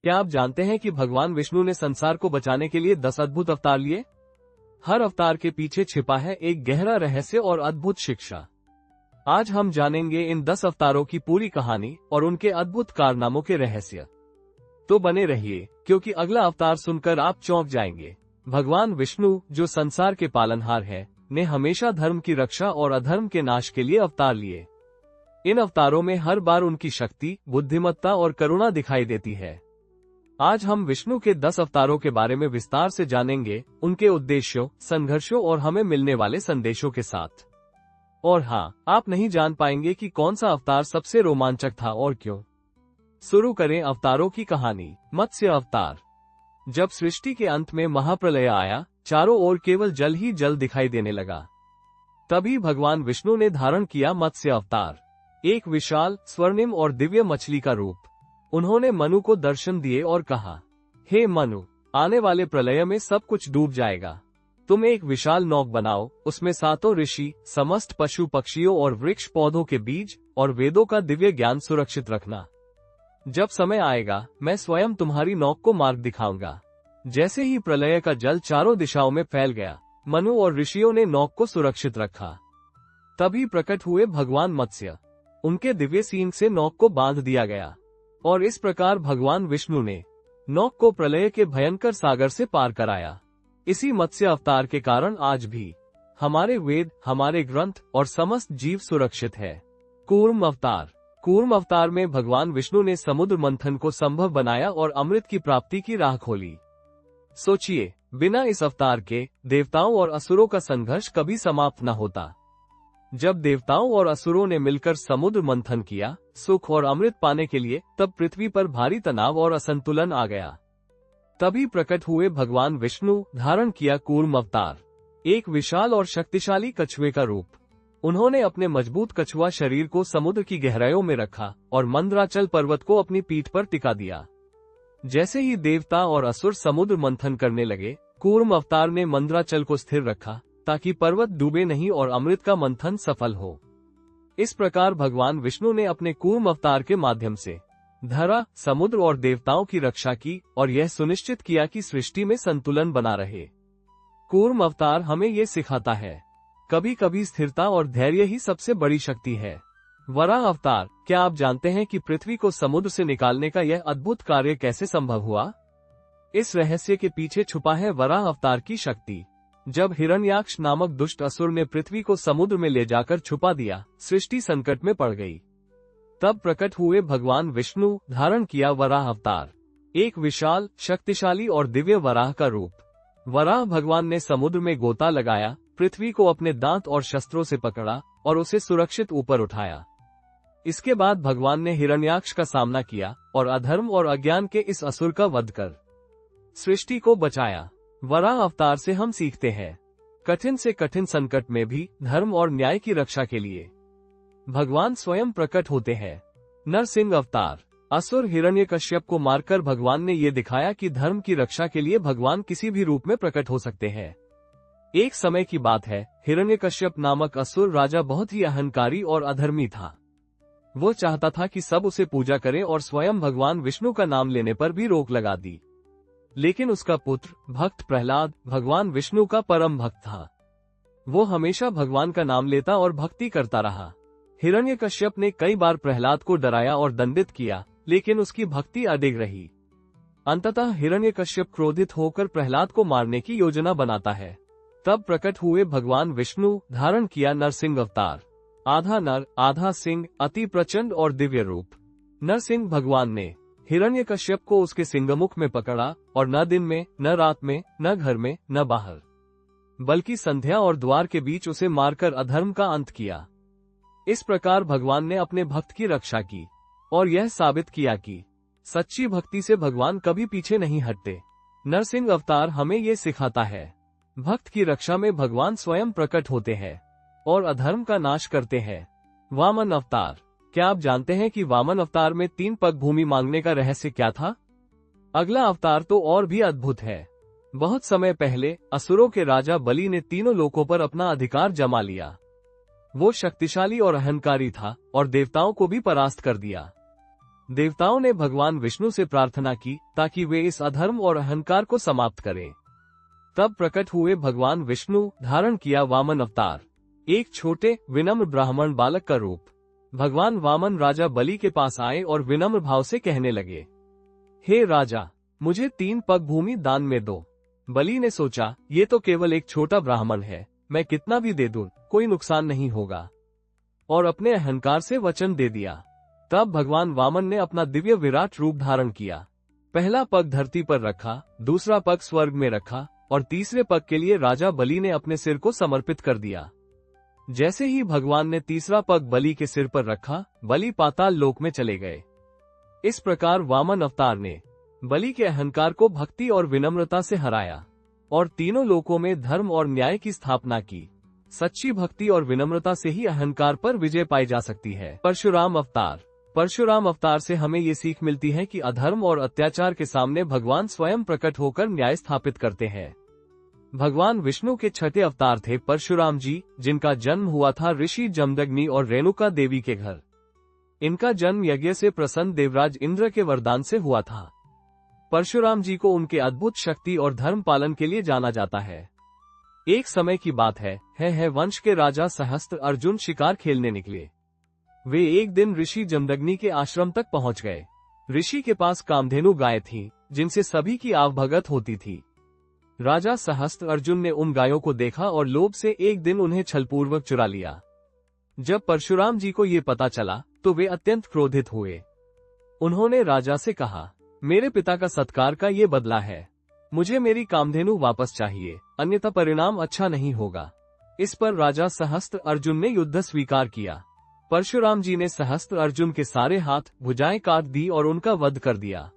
क्या आप जानते हैं कि भगवान विष्णु ने संसार को बचाने के लिए 10 अद्भुत अवतार लिए? हर अवतार के पीछे छिपा है एक गहरा रहस्य और अद्भुत शिक्षा। आज हम जानेंगे इन 10 अवतारों की पूरी कहानी और उनके अद्भुत कारनामों के रहस्य। तो बने रहिए, क्योंकि अगला अवतार सुनकर आप चौंक जाएंगे। भगवान विष्णु, जो संसार के पालनहार है, ने हमेशा धर्म की रक्षा और अधर्म के नाश के लिए अवतार लिए। इन अवतारों में हर बार उनकी शक्ति, बुद्धिमत्ता और करुणा दिखाई देती है। आज हम विष्णु के 10 अवतारों के बारे में विस्तार से जानेंगे, उनके उद्देश्यों, संघर्षों और हमें मिलने वाले संदेशों के साथ। और हाँ, आप नहीं जान पाएंगे कि कौन सा अवतार सबसे रोमांचक था और क्यों। शुरू करें अवतारों की कहानी। मत्स्य अवतार। जब सृष्टि के अंत में महाप्रलय आया, चारों ओर केवल जल ही जल दिखाई देने लगा। तभी भगवान विष्णु ने धारण किया मत्स्य अवतार, एक विशाल, स्वर्णिम और दिव्य मछली का रूप। उन्होंने मनु को दर्शन दिए और कहा, हे मनु, आने वाले प्रलय में सब कुछ डूब जाएगा। तुम एक विशाल नौक बनाओ, उसमें 7 ऋषि, समस्त पशु पक्षियों और वृक्ष पौधों के बीज और वेदों का दिव्य ज्ञान सुरक्षित रखना। जब समय आएगा, मैं स्वयं तुम्हारी नौक को मार्ग दिखाऊंगा। जैसे ही प्रलय का जल चारों दिशाओं में फैल गया, मनु और ऋषियों ने नौक को सुरक्षित रखा। तभी प्रकट हुए भगवान मत्स्य। उनके दिव्य सींग से नौक को बांध दिया गया और इस प्रकार भगवान विष्णु ने नौक को प्रलय के भयंकर सागर से पार कराया। इसी मत्स्य अवतार के कारण आज भी हमारे वेद, हमारे ग्रंथ और समस्त जीव सुरक्षित है। कूर्म अवतार। कूर्म अवतार में भगवान विष्णु ने समुद्र मंथन को संभव बनाया और अमृत की प्राप्ति की राह खोली। सोचिए, बिना इस अवतार के देवताओं और असुरों का संघर्ष कभी समाप्त न होता। जब देवताओं और असुरों ने मिलकर समुद्र मंथन किया, सुख और अमृत पाने के लिए, तब पृथ्वी पर भारी तनाव और असंतुलन आ गया। तभी प्रकट हुए भगवान विष्णु, धारण किया कूर्म अवतार, एक विशाल और शक्तिशाली कछुए का रूप। उन्होंने अपने मजबूत कछुआ शरीर को समुद्र की गहराइयों में रखा और मंदराचल पर्वत को अपनी पीठ पर टिका दिया। जैसे ही देवता और असुर समुद्र मंथन करने लगे, कूर्म अवतार ने मंदराचल को स्थिर रखा ताकि पर्वत डूबे नहीं और अमृत का मंथन सफल हो। इस प्रकार भगवान विष्णु ने अपने कूर्म अवतार के माध्यम से धरा, समुद्र और देवताओं की रक्षा की और यह सुनिश्चित किया कि सृष्टि में संतुलन बना रहे। कूर्म अवतार हमें ये सिखाता है, कभी कभी स्थिरता और धैर्य ही सबसे बड़ी शक्ति है। वराह अवतार। क्या आप जानते हैं कि पृथ्वी को समुद्र से निकालने का यह अद्भुत कार्य कैसे संभव हुआ? इस रहस्य के पीछे छुपा है वराह अवतार की शक्ति। जब हिरण्याक्ष नामक दुष्ट असुर ने पृथ्वी को समुद्र में ले जाकर छुपा दिया, सृष्टि संकट में पड़ गई। तब प्रकट हुए भगवान विष्णु, धारण किया वराह अवतार, एक विशाल, शक्तिशाली और दिव्य वराह का रूप। वराह भगवान ने समुद्र में गोता लगाया, पृथ्वी को अपने दांत और शस्त्रों से पकड़ा और उसे सुरक्षित ऊपर उठाया। इसके बाद भगवान ने हिरण्याक्ष का सामना किया और अधर्म और अज्ञान के इस असुर का वध कर सृष्टि को बचाया। वराह अवतार से हम सीखते हैं, कठिन से कठिन संकट में भी धर्म और न्याय की रक्षा के लिए भगवान स्वयं प्रकट होते हैं। नरसिंह अवतार। असुर हिरण्यकश्यप को मारकर भगवान ने ये दिखाया कि धर्म की रक्षा के लिए भगवान किसी भी रूप में प्रकट हो सकते हैं। एक समय की बात है, हिरण्यकश्यप नामक असुर राजा बहुत ही अहंकारी और अधर्मी था। वो चाहता था कि सब उसे पूजा करें और स्वयं भगवान विष्णु का नाम लेने पर भी रोक लगा दी। लेकिन उसका पुत्र भक्त प्रहलाद भगवान विष्णु का परम भक्त था। वो हमेशा भगवान का नाम लेता और भक्ति करता रहा। हिरण्यकश्यप ने कई बार प्रहलाद को डराया और दंडित किया, लेकिन उसकी भक्ति अडिग रही। अंततः हिरण्यकश्यप क्रोधित होकर प्रहलाद को मारने की योजना बनाता है। तब प्रकट हुए भगवान विष्णु, धारण किया नरसिंह अवतार, आधा नर आधा सिंह, अति प्रचंड और दिव्य रूप। नरसिंह भगवान ने हिरण्यकश्यप को उसके सिंहमुख में पकड़ा और न दिन में, न रात में, न घर में, न बाहर, बल्कि संध्या और द्वार के बीच उसे मारकर अधर्म का अंत किया। इस प्रकार भगवान ने अपने भक्त की रक्षा की और यह साबित किया कि सच्ची भक्ति से भगवान कभी पीछे नहीं हटते। नरसिंह अवतार हमें ये सिखाता है, भक्त की रक्षा में भगवान स्वयं प्रकट होते हैं और अधर्म का नाश करते हैं। वामन अवतार। क्या आप जानते हैं कि वामन अवतार में 3 पग भूमि मांगने का रहस्य क्या था? अगला अवतार तो और भी अद्भुत है। बहुत समय पहले असुरों के राजा बलि ने तीनों लोकों पर अपना अधिकार जमा लिया। वो शक्तिशाली और अहंकारी था और देवताओं को भी परास्त कर दिया। देवताओं ने भगवान विष्णु से प्रार्थना की ताकि वे इस अधर्म और अहंकार को समाप्त करें। तब प्रकट हुए भगवान विष्णु, धारण किया वामन अवतार, एक छोटे विनम्र ब्राह्मण बालक का रूप। भगवान वामन राजा बलि के पास आए और विनम्र भाव से कहने लगे, हे राजा, मुझे 3 पग भूमि दान में दो। बलि ने सोचा, ये तो केवल एक छोटा ब्राह्मण है, मैं कितना भी दे दूं, कोई नुकसान नहीं होगा, और अपने अहंकार से वचन दे दिया। तब भगवान वामन ने अपना दिव्य विराट रूप धारण किया। पहला पग धरती पर रखा, दूसरा पग स्वर्ग में रखा और तीसरे पग के लिए राजा बलि ने अपने सिर को समर्पित कर दिया। जैसे ही भगवान ने तीसरा पग बलि के सिर पर रखा, बलि पाताल लोक में चले गए। इस प्रकार वामन अवतार ने बलि के अहंकार को भक्ति और विनम्रता से हराया और तीनों लोकों में धर्म और न्याय की स्थापना की। सच्ची भक्ति और विनम्रता से ही अहंकार पर विजय पाई जा सकती है। परशुराम अवतार। परशुराम अवतार से हमें ये सीख मिलती है कि अधर्म और अत्याचार के सामने भगवान स्वयं प्रकट होकर न्याय स्थापित करते हैं। भगवान विष्णु के छठे अवतार थे परशुराम जी, जिनका जन्म हुआ था ऋषि जमदग्नि और रेणुका देवी के घर। इनका जन्म यज्ञ से प्रसन्न देवराज इंद्र के वरदान से हुआ था। परशुराम जी को उनके अद्भुत शक्ति और धर्म पालन के लिए जाना जाता है। एक समय की बात है वंश के राजा सहस्त्र अर्जुन शिकार खेलने निकले। वे एक दिन ऋषि जमदग्नि के आश्रम तक पहुंच गए। ऋषि के पास कामधेनु गायें थीं, जिनसे सभी की आवभगत होती थी। राजा सहस्त्र अर्जुन ने उन गायों को देखा और लोभ से एक दिन उन्हें छलपूर्वक चुरा लिया। जब परशुराम जी को ये पता चला तो वे अत्यंत क्रोधित हुए। उन्होंने राजा से कहा, मेरे पिता का सत्कार का ये बदला है, मुझे मेरी कामधेनु वापस चाहिए, अन्यथा परिणाम अच्छा नहीं होगा। इस पर राजा सहस्त्र अर्जुन ने युद्ध स्वीकार किया। परशुराम जी ने सहस्त्र अर्जुन के सारे हाथ भुजाएं काट दी और उनका वध कर दिया।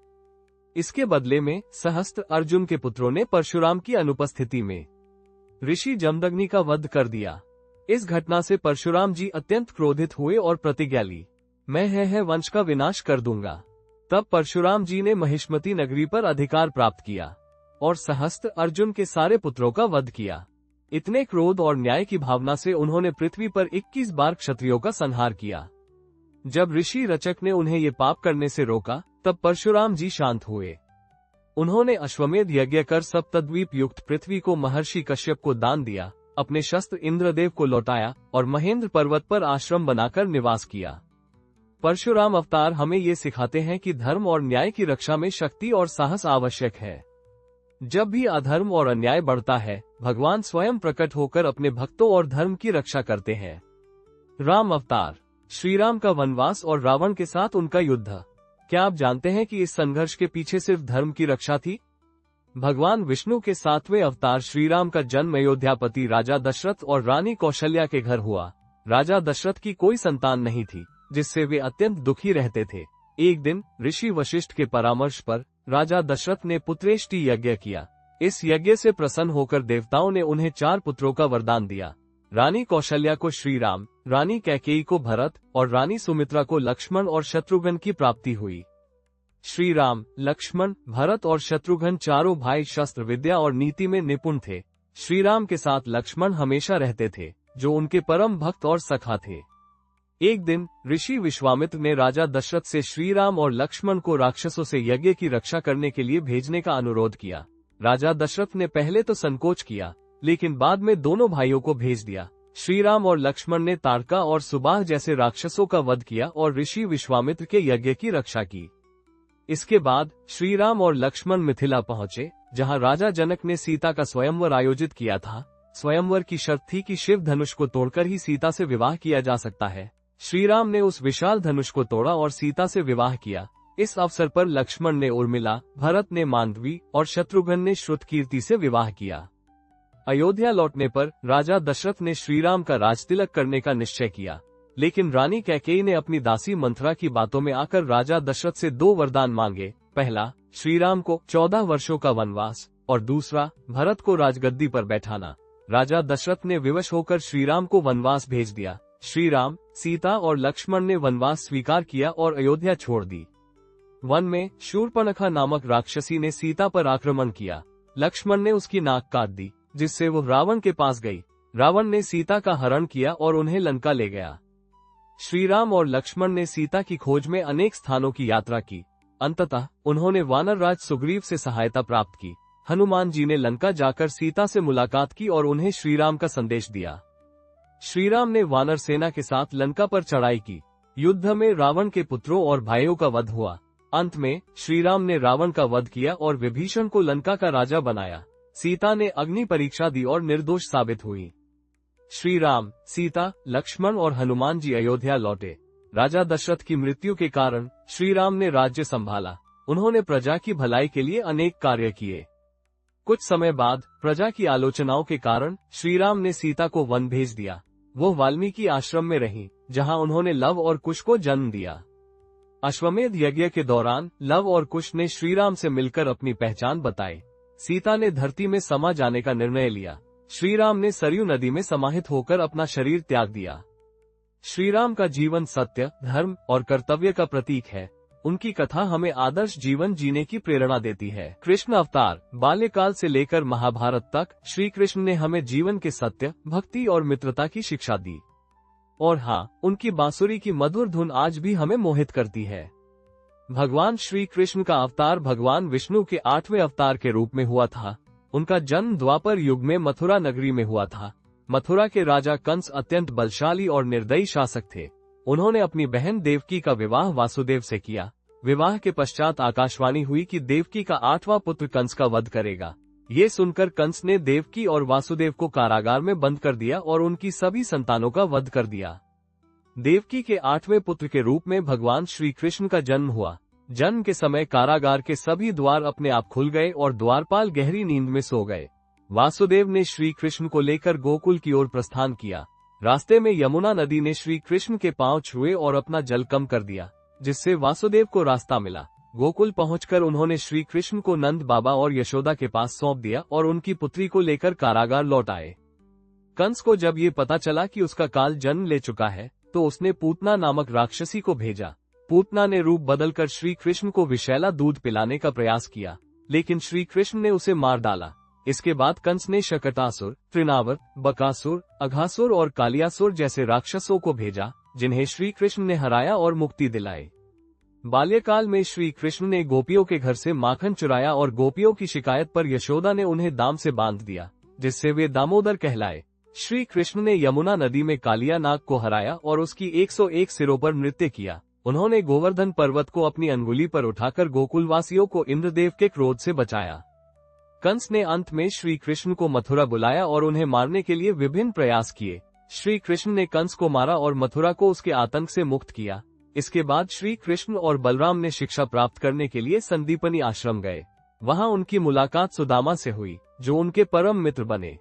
इसके बदले में सहस्त्र अर्जुन के पुत्रों ने परशुराम की अनुपस्थिति में ऋषि जमदग्नि का वध कर दिया। इस घटना से परशुराम जी अत्यंत क्रोधित हुए और प्रतिज्ञा ली, मैं है वंश का विनाश कर दूंगा। तब परशुराम जी ने महिष्मती नगरी पर अधिकार प्राप्त किया और सहस्त्र अर्जुन के सारे पुत्रों का वध किया। इतने क्रोध और न्याय की भावना से उन्होंने पृथ्वी पर 21 बार क्षत्रियों का संहार किया। जब ऋषि रचक ने उन्हें ये पाप करने से रोका, तब परशुराम जी शांत हुए। उन्होंने अश्वमेध यज्ञ कर सप्तद्वीप युक्त पृथ्वी को महर्षि कश्यप को दान दिया, अपने शस्त्र इंद्रदेव को लौटाया और महेंद्र पर्वत पर आश्रम बनाकर निवास किया। परशुराम अवतार हमें ये सिखाते हैं कि धर्म और न्याय की रक्षा में शक्ति और साहस आवश्यक है। जब भी अधर्म और अन्याय बढ़ता है, भगवान स्वयं प्रकट होकर अपने भक्तों और धर्म की रक्षा करते हैं। राम अवतार। श्रीराम का वनवास और रावण के साथ उनका युद्ध। क्या आप जानते हैं कि इस संघर्ष के पीछे सिर्फ धर्म की रक्षा थी? भगवान विष्णु के 7वें अवतार श्रीराम का जन्म अयोध्यापति राजा दशरथ और रानी कौशल्या के घर हुआ। राजा दशरथ की कोई संतान नहीं थी, जिससे वे अत्यंत दुखी रहते थे। एक दिन ऋषि वशिष्ठ के परामर्श पर राजा दशरथ ने पुत्रेष्टि यज्ञ किया। इस यज्ञ से प्रसन्न होकर देवताओं ने उन्हें 4 पुत्रों का वरदान दिया। रानी कौशल्या को श्रीराम, रानी कैकेयी को भरत और रानी सुमित्रा को लक्ष्मण और शत्रुघ्न की प्राप्ति हुई। श्रीराम, लक्ष्मण, भरत और शत्रुघ्न चारों भाई शस्त्र विद्या और नीति में निपुण थे। श्रीराम के साथ लक्ष्मण हमेशा रहते थे, जो उनके परम भक्त और सखा थे। एक दिन ऋषि विश्वामित्र ने राजा दशरथ से श्रीराम और लक्ष्मण को राक्षसों से यज्ञ की रक्षा करने के लिए भेजने का अनुरोध किया। राजा दशरथ ने पहले तो संकोच किया, लेकिन बाद में दोनों भाइयों को भेज दिया। श्रीराम और लक्ष्मण ने ताड़का और सुबाह जैसे राक्षसों का वध किया और ऋषि विश्वामित्र के यज्ञ की रक्षा की। इसके बाद श्रीराम और लक्ष्मण मिथिला पहुंचे, जहां राजा जनक ने सीता का स्वयंवर आयोजित किया था। स्वयंवर की शर्त थी कि शिव धनुष को तोड़कर ही सीता से विवाह किया जा सकता है। श्रीराम ने उस विशाल धनुष को तोड़ा और सीता से विवाह किया। इस अवसर पर लक्ष्मण ने उर्मिला, भरत ने मांडवी और शत्रुघ्न ने श्रुतकीर्ति से विवाह किया। अयोध्या लौटने पर राजा दशरथ ने श्रीराम का राजतिलक करने का निश्चय किया, लेकिन रानी कैकेयी ने अपनी दासी मंथरा की बातों में आकर राजा दशरथ से 2 वरदान मांगे। पहला, श्रीराम को 14 वर्षों का वनवास और दूसरा, भरत को राजगद्दी पर बैठाना। राजा दशरथ ने विवश होकर श्रीराम को वनवास भेज दिया। श्रीराम, सीता और लक्ष्मण ने वनवास स्वीकार किया और अयोध्या छोड़ दी। वन में शूर्पणखा नामक राक्षसी ने सीता पर आक्रमण किया। लक्ष्मण ने उसकी नाक काट दी, जिससे वो रावण के पास गई। रावण ने सीता का हरण किया और उन्हें लंका ले गया। श्री राम और लक्ष्मण ने सीता की खोज में अनेक स्थानों की यात्रा की। अंततः उन्होंने वानर राज सुग्रीव से सहायता प्राप्त की। हनुमान जी ने लंका जाकर सीता से मुलाकात की और उन्हें श्रीराम का संदेश दिया। श्रीराम ने वानर सेना के साथ लंका पर चढ़ाई की। युद्ध में रावण के पुत्रों और भाइयों का वध हुआ। अंत में श्रीराम ने रावण का वध किया और विभीषण को लंका का राजा बनाया। सीता ने अग्नि परीक्षा दी और निर्दोष साबित हुई। श्री राम, सीता, लक्ष्मण और हनुमान जी अयोध्या लौटे। राजा दशरथ की मृत्यु के कारण श्री राम ने राज्य संभाला। उन्होंने प्रजा की भलाई के लिए अनेक कार्य किए। कुछ समय बाद प्रजा की आलोचनाओं के कारण श्री राम ने सीता को वन भेज दिया। वो वाल्मीकि आश्रम में रहीं, जहां उन्होंने लव और कुश को जन्म दिया। अश्वमेध यज्ञ के दौरान लव और कुश ने श्रीराम से मिलकर अपनी पहचान बताई। सीता ने धरती में समा जाने का निर्णय लिया। श्रीराम ने सरयू नदी में समाहित होकर अपना शरीर त्याग दिया। श्रीराम का जीवन सत्य, धर्म और कर्तव्य का प्रतीक है। उनकी कथा हमें आदर्श जीवन जीने की प्रेरणा देती है। कृष्ण अवतार, बाल्यकाल से लेकर महाभारत तक श्री कृष्ण ने हमें जीवन के सत्य, भक्ति और मित्रता की शिक्षा दी। और हाँ, उनकी बांसुरी की मधुर धुन आज भी हमें मोहित करती है। भगवान श्री कृष्ण का अवतार भगवान विष्णु के 8वें अवतार के रूप में हुआ था। उनका जन्म द्वापर युग में मथुरा नगरी में हुआ था। मथुरा के राजा कंस अत्यंत बलशाली और निर्दयी शासक थे। उन्होंने अपनी बहन देवकी का विवाह वासुदेव से किया। विवाह के पश्चात आकाशवाणी हुई कि देवकी का 8वां पुत्र कंस का वध करेगा। ये सुनकर कंस ने देवकी और वासुदेव को कारागार में बंद कर दिया और उनकी सभी संतानों का वध कर दिया। देवकी के 8वें पुत्र के रूप में भगवान श्री कृष्ण का जन्म हुआ। जन्म के समय कारागार के सभी द्वार अपने आप खुल गए और द्वारपाल गहरी नींद में सो गए। वासुदेव ने श्री कृष्ण को लेकर गोकुल की ओर प्रस्थान किया। रास्ते में यमुना नदी ने श्री कृष्ण के पांव छुए और अपना जल कम कर दिया, जिससे वासुदेव को रास्ता मिला। गोकुल पहुंचकर उन्होंने श्री कृष्ण को नंद बाबा और यशोदा के पास सौंप दिया और उनकी पुत्री को लेकर कारागार लौट आए। कंस को जब ये पता चला कि उसका काल जन्म ले चुका है, तो उसने पूतना नामक राक्षसी को भेजा। पूतना ने रूप बदलकर श्री कृष्ण को विषैला दूध पिलाने का प्रयास किया, लेकिन श्री कृष्ण ने उसे मार डाला। इसके बाद कंस ने शकटासुर, तृणावर्त, बकासुर, अघासुर और कालियासुर जैसे राक्षसों को भेजा, जिन्हें श्री कृष्ण ने हराया और मुक्ति दिलाई। बाल्यकाल में श्री कृष्ण ने गोपियों के घर से माखन चुराया और गोपियों की शिकायत पर यशोदा ने उन्हें दाम से बांध दिया, जिससे वे दामोदर कहलाए। श्री कृष्ण ने यमुना नदी में कालिया नाग को हराया और उसकी 101 सिरों पर नृत्य किया। उन्होंने गोवर्धन पर्वत को अपनी अंगुली पर उठाकर गोकुलवासियों को इंद्रदेव के क्रोध से बचाया। कंस ने अंत में श्री कृष्ण को मथुरा बुलाया और उन्हें मारने के लिए विभिन्न प्रयास किए। श्री कृष्ण ने कंस को मारा और मथुरा को उसके आतंक से मुक्त किया। इसके बाद श्री कृष्ण और बलराम ने शिक्षा प्राप्त करने के लिए संदीपनी आश्रम गए। वहां उनकी मुलाकात सुदामा से हुई, जो उनके परम मित्र बने।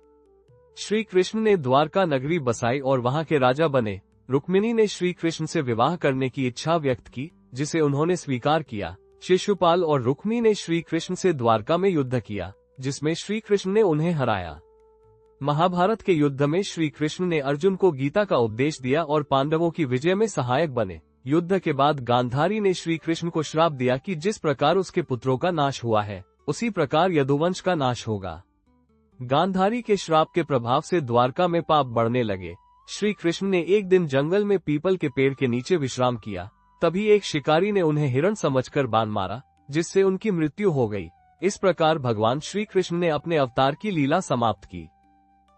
श्री कृष्ण ने द्वारका नगरी बसाई और वहां के राजा बने। रुक्मिणी ने श्री कृष्ण से विवाह करने की इच्छा व्यक्त की, जिसे उन्होंने स्वीकार किया। शिशुपाल और रुक्मी ने श्री कृष्ण से द्वारका में युद्ध किया, जिसमें श्री कृष्ण ने उन्हें हराया। महाभारत के युद्ध में श्री कृष्ण ने अर्जुन को गीता का उपदेश दिया और पांडवों की विजय में सहायक बने। युद्ध के बाद गांधारी ने श्री कृष्ण को श्राप दिया कि जिस प्रकार उसके पुत्रों का नाश हुआ है, उसी प्रकार यदुवंश का नाश होगा। गांधारी के श्राप के प्रभाव से द्वारका में पाप बढ़ने लगे। श्री कृष्ण ने एक दिन जंगल में पीपल के पेड़ के नीचे विश्राम किया। तभी एक शिकारी ने उन्हें हिरण समझकर बाण मारा, जिससे उनकी मृत्यु हो गई। इस प्रकार भगवान श्री कृष्ण ने अपने अवतार की लीला समाप्त की।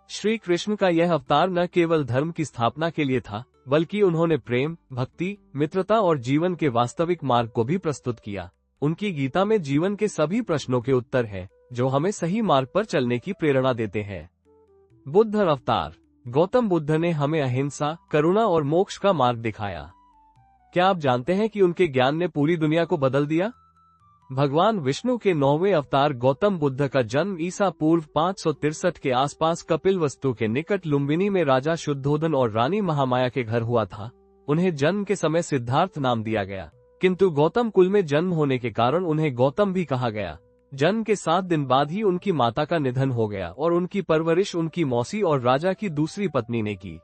श्री कृष्ण का यह अवतार न केवल धर्म की स्थापना के लिए था, बल्कि उन्होंने प्रेम, भक्ति, मित्रता और जीवन के वास्तविक मार्ग को भी प्रस्तुत किया। उनकी गीता में जीवन के सभी प्रश्नों के उत्तर हैं, जो हमें सही मार्ग पर चलने की प्रेरणा देते हैं। बुद्ध अवतार। गौतम बुद्ध ने हमें अहिंसा, करुणा और मोक्ष का मार्ग दिखाया। क्या आप जानते हैं कि उनके ज्ञान ने पूरी दुनिया को बदल दिया? भगवान विष्णु के 9वें अवतार गौतम बुद्ध का जन्म ईसा पूर्व 563 के आसपास कपिलवस्तु के निकट लुम्बिनी में राजा शुद्धोधन और रानी महामाया के घर हुआ था। उन्हें जन्म के समय सिद्धार्थ नाम दिया गया, किंतु गौतम कुल में जन्म होने के कारण उन्हें गौतम भी कहा गया। जन्म के 7 दिन बाद ही उनकी माता का निधन हो गया और उनकी परवरिश उनकी मौसी और राजा की दूसरी पत्नी ने की।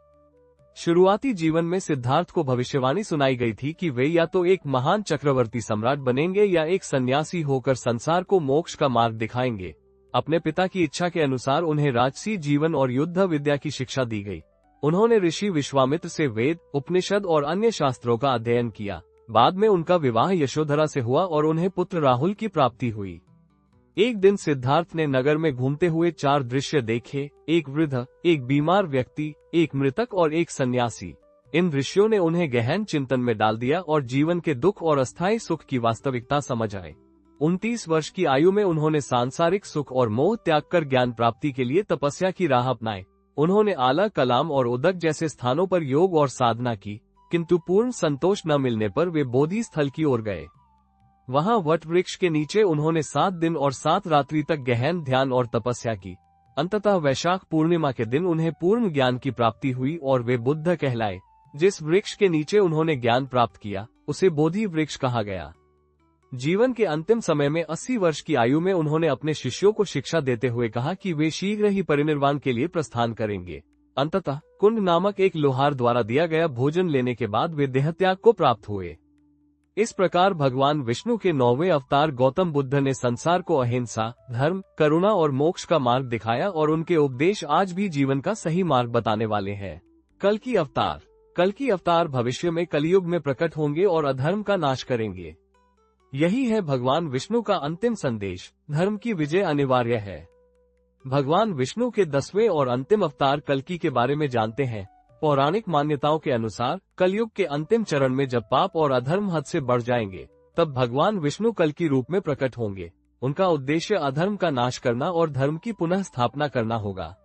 शुरुआती जीवन में सिद्धार्थ को भविष्यवाणी सुनाई गई थी कि वे या तो एक महान चक्रवर्ती सम्राट बनेंगे या एक सन्यासी होकर संसार को मोक्ष का मार्ग दिखाएंगे। अपने पिता की इच्छा के अनुसार उन्हें राजसी जीवन और युद्ध विद्या की शिक्षा दी गई। उन्होंने ऋषि विश्वामित्र से वेद, उपनिषद और अन्य शास्त्रों का अध्ययन किया। बाद में उनका विवाह यशोधरा से हुआ और उन्हें पुत्र राहुल की प्राप्ति हुई। एक दिन सिद्धार्थ ने नगर में घूमते हुए 4 दृश्य देखे, एक वृद्ध, एक बीमार व्यक्ति, एक मृतक और एक सन्यासी। इन दृश्यों ने उन्हें गहन चिंतन में डाल दिया और जीवन के दुख और अस्थायी सुख की वास्तविकता समझ आए। 29 वर्ष की आयु में उन्होंने सांसारिक सुख और मोह त्याग कर ज्ञान प्राप्ति के लिए तपस्या की राह अपनाई। उन्होंने आला कलाम और उदक जैसे स्थानों पर योग और साधना की, किंतु पूर्ण संतोष न मिलने पर वे बोधि स्थल की ओर गए। वहां वट वृक्ष के नीचे उन्होंने 7 दिन और 7 रात्रि तक गहन ध्यान और तपस्या की। अंततः वैशाख पूर्णिमा के दिन उन्हें पूर्ण ज्ञान की प्राप्ति हुई और वे बुद्ध कहलाए। जिस वृक्ष के नीचे उन्होंने ज्ञान प्राप्त किया उसे बोधि वृक्ष कहा गया। जीवन के अंतिम समय में 80 वर्ष की आयु में उन्होंने अपने शिष्यों को शिक्षा देते हुए कहा कि वे शीघ्र ही परिनिर्वाण के लिए प्रस्थान करेंगे। अंततः कुंड नामक एक लोहार द्वारा दिया गया भोजन लेने के बाद वे देहत्याग को प्राप्त हुए। इस प्रकार भगवान विष्णु के 9वें अवतार गौतम बुद्ध ने संसार को अहिंसा, धर्म, करुणा और मोक्ष का मार्ग दिखाया और उनके उपदेश आज भी जीवन का सही मार्ग बताने वाले हैं। कल्कि अवतार। कल्कि अवतार भविष्य में कलयुग में प्रकट होंगे और अधर्म का नाश करेंगे। यही है भगवान विष्णु का अंतिम संदेश, धर्म की विजय अनिवार्य है। भगवान विष्णु के 10वें और अंतिम अवतार कल्कि के बारे में जानते हैं। पौराणिक मान्यताओं के अनुसार कलयुग के अंतिम चरण में जब पाप और अधर्म हद से बढ़ जाएंगे, तब भगवान विष्णु कल्कि रूप में प्रकट होंगे। उनका उद्देश्य अधर्म का नाश करना और धर्म की पुनः स्थापना करना होगा।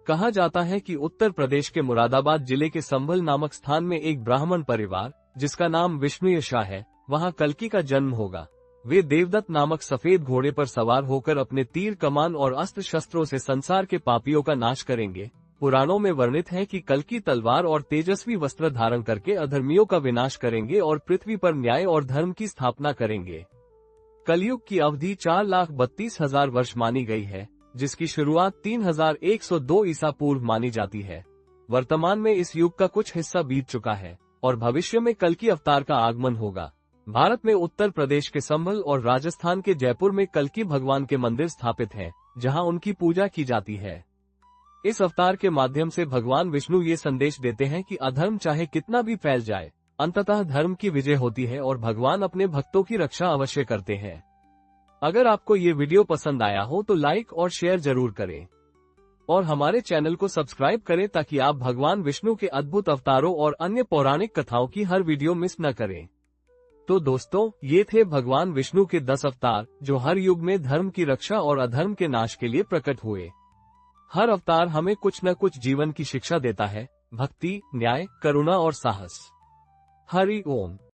कहा जाता है कि उत्तर प्रदेश के मुरादाबाद जिले के संभल नामक स्थान में एक ब्राह्मण परिवार, जिसका नाम विष्णुयशा है, वहां कल्कि का जन्म होगा। वे देवदत्त नामक सफेद घोड़े पर सवार होकर अपने तीर कमान और अस्त्र शस्त्रों से संसार के पापियों का नाश करेंगे। पुराणों में वर्णित है कि कल्कि तलवार और तेजस्वी वस्त्र धारण करके अधर्मियों का विनाश करेंगे और पृथ्वी पर न्याय और धर्म की स्थापना करेंगे। कलयुग की अवधि 4,32,000 वर्ष मानी गई है, जिसकी शुरुआत 3102 ईसा पूर्व मानी जाती है। वर्तमान में इस युग का कुछ हिस्सा बीत चुका है और भविष्य में कल्कि अवतार का आगमन होगा। भारत में उत्तर प्रदेश के संभल और राजस्थान के जयपुर में कल्कि भगवान के मंदिर स्थापित हैं, जहां उनकी पूजा की जाती है। इस अवतार के माध्यम से भगवान विष्णु ये संदेश देते हैं कि अधर्म चाहे कितना भी फैल जाए, अंततः धर्म की विजय होती है और भगवान अपने भक्तों की रक्षा अवश्य करते हैं। अगर आपको ये वीडियो पसंद आया हो तो लाइक और शेयर जरूर करें और हमारे चैनल को सब्सक्राइब करें ताकि आप भगवान विष्णु के अद्भुत अवतारों और अन्य पौराणिक कथाओं की हर वीडियो मिस न करें। तो दोस्तों, ये थे भगवान विष्णु के 10 अवतार, जो हर युग में धर्म की रक्षा और अधर्म के नाश के लिए प्रकट हुए। हर अवतार हमें कुछ न कुछ जीवन की शिक्षा देता है, भक्ति, न्याय, करुणा और साहस। हरि ओम।